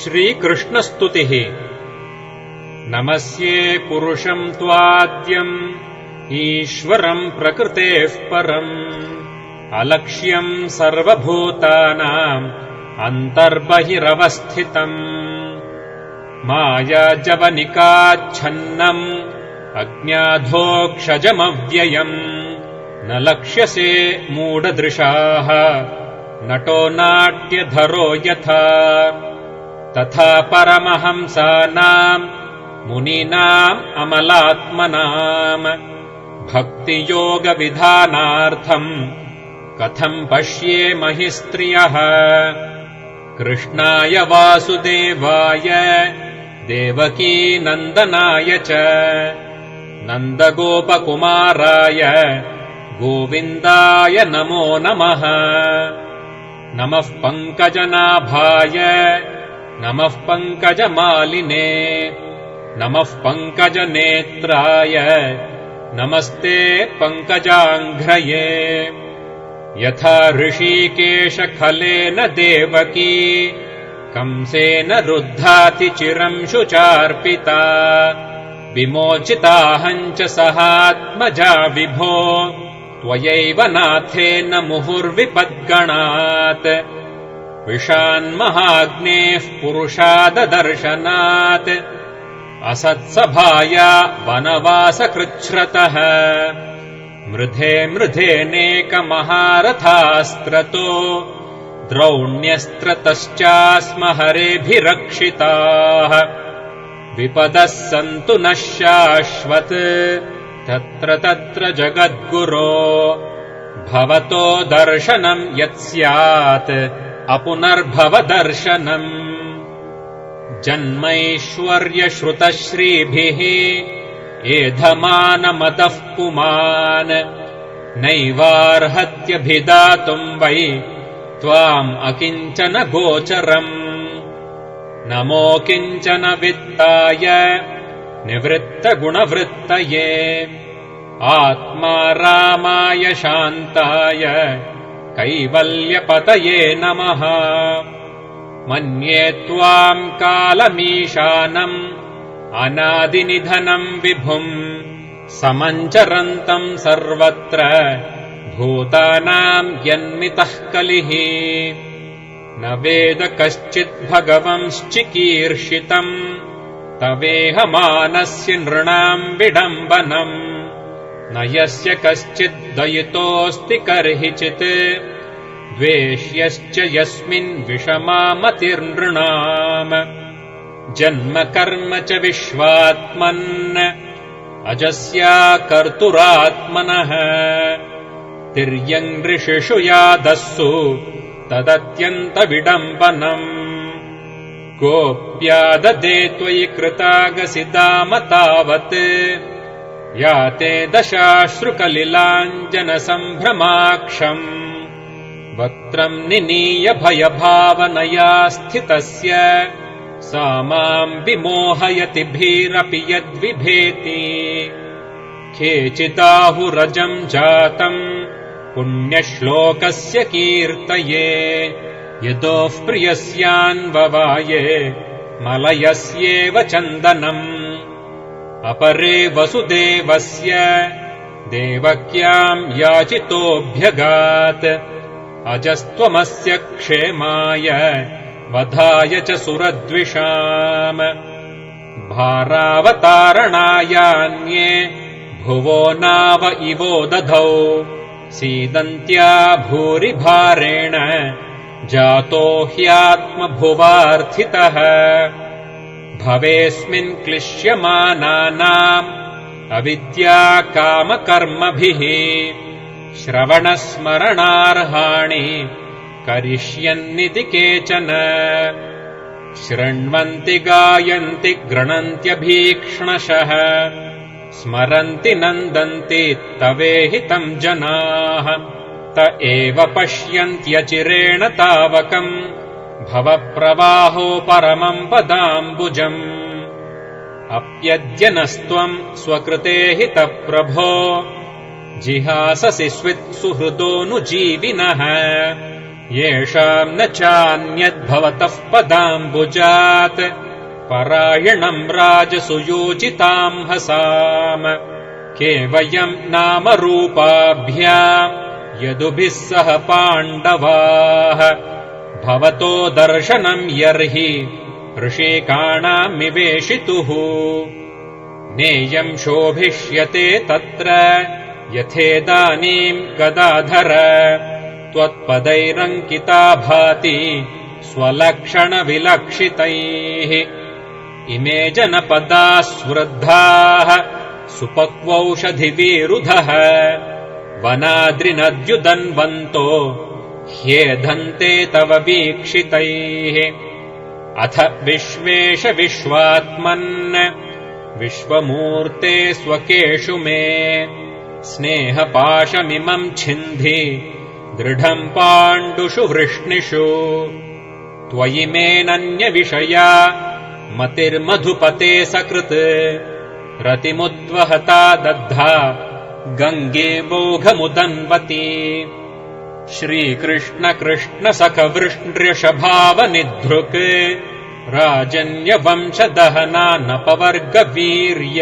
श्रीकृष्णस्तुतिः। नमस्ये पुरुषम् त्वाद्यम् ईश्वरम् प्रकृतेः परम् अलक्ष्यम् सर्वभूतानाम् अन्तर्बहिरवस्थितम् मायाजवनिकाच्छन्नम् अज्ञाधोक्षजमव्ययम् न लक्ष्यसे मूढदृशाः नटो नाट्यधरो यथा तथा परमहंसानाम् मुनीनाम् अमलात्मनाम् भक्तियोगविधानार्थम् कथम् पश्येमहि स्त्रियः कृष्णाय वासुदेवाय देवकीनन्दनाय च नन्दगोपकुमाराय गोविन्दाय नमो नमः। नमः पङ्कजनाभाय नमः पङ्कजमालिने नमः पङ्कजनेत्राय नमस्ते पङ्कजाङ्घ्रये। यथा ऋषिकेशखलेन देवकी कंसेन रुद्धातिचिरम् शुचार्पिता विमोचिताहम् च सहात्मजा विभो त्वयैव नाथेन मुहुर्विपद्गणात् विषान्महाग्नेः पुरुषाददर्शनात् असत्सभाया वनवासकृच्छ्रतः मृधे मृधेनेकमहारथास्त्रतो द्रौण्यस्त्रतश्चास्म हरेभिरक्षिताः विपदः सन्तु नः शाश्वत् तत्र तत्र जगद्गुरो भवतो दर्शनम् यत्स्यात् अपुनर्भवदर्शनम् जन्मैश्वर्यश्रुतश्रीभिः एधमानमतः पुमान् नैवार्हत्यभिदातुम् वै त्वाम् अकिञ्चन गोचरम् नमो किञ्चन वित्ताय निवृत्तगुणवृत्तये आत्मा रामाय शान्ताय कैवल्यपतये नमः। मन्ये त्वाम् कालमीशानम् अनादिनिधनम् विभुम् समञ्चरन्तम् सर्वत्र भूतानाम् यन्मितः कलिः न वेद कश्चित् भगवंश्चिकीर्षितम् तवेह मानस्य नृणाम् विडम्बनम् न यस्य कश्चित् दयितोऽस्ति कर्हिचित् द्वेष्यश्च यस्मिन् विषमामतिर्नृणाम् जन्म कर्म च विश्वात्मन् अजस्या कर्तुरात्मनः तिर्यङ्नृषिषु यादस्सु तदत्यन्तविडम्बनम् गोप्याददे त्वयि कृतागसि दाम तावत् याते दशाश्रुकलिलाञ्जनसम्भ्रमाक्षम् वक्त्रम् निनीय भयभावनया स्थितस्य सा माम् विमोहयति भीरपि यद्विभेति केचिदाहुरजम् जातम् पुण्यश्लोकस्य कीर्तये यतोः प्रियस्यान्ववाये मलयस्येव चन्दनम् अपरे वसुदेवस्य देवक्याम् याचितोऽभ्यगात् अजस्त्वमस्य क्षेमाय वधाय च सुरद्विषाम् भारावतारणायान्ये भुवो नाव इवो दधौ सीदन्त्या भूरिभारेण जातो ह्यात्मभुवार्थितः भवेस्मिन् क्लिश्यमानानाम् अविद्याकामकर्मभिः श्रवणस्मरणार्हाणि करिष्यन्निति केचन शृण्वन्ति गायन्ति गृणन्त्यभीक्ष्णशः स्मरन्ति नन्दन्ति तवेहितम् जनाः त एव पश्यन्त्यचिरेण तावकम् भवप्रवाहो परमम् पदाम्बुजम् अप्यद्यनस्त्वम् स्वकृते हितप्रभो जिहाससि स्वित्सुहृदोऽनुजीविनः येषाम् न चान्यद्भवतः पदाम्बुजात् परायणम् राजसुयोजिताम् हसाम केवयम् नामरूपाभ्याम् यदुभिः सह पाण्डवाः भवतो दर्शनम् यर्हि ऋषिकाणामिवेशितुः नेयम् शोभिष्यते तत्र यथेदानीम् गदाधर त्वत्पदैरङ्किता भाति स्वलक्षणविलक्षितैः इमे जनपदाः स्वृद्धाः सुपक्वौषधिविरुधः वनाद्रिनद्युदन्वन्तो ह्येधन्ते तव वीक्षितैः अथ विश्वेश विश्वात्मन् विश्वमूर्ते स्वकेषु मे स्नेहपाशमिमम् छिन्धि दृढम् पाण्डुषु वृष्णिषु त्वयि मेऽनन्यविषया मतिर्मधुपते सकृत् रतिमुद्वहता दग्धा गङ्गे मोघमुदन्वती श्रीकृष्ण कृष्ण सखवृष्ट्र्यषभावनिधृक् राजन्यवंशदहनानपवर्गवीर्य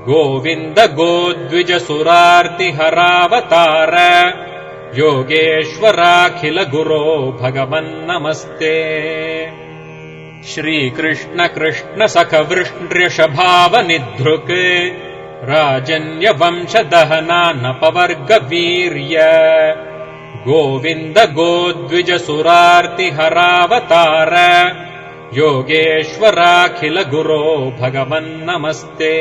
गोविन्द गोद्विजसुरार्तिहरावतार योगेश्वराखिल गुरो भगवन्नमस्ते श्रीकृष्ण कृष्ण सखवृष्ट्र्यषभावनिधृक् राजन्यवंशदहनानपवर्गवीर्य गोविन्द गोद्विजसुरार्तिहरावतार योगेश्वराखिल गुरो भगवन्नमस्ते।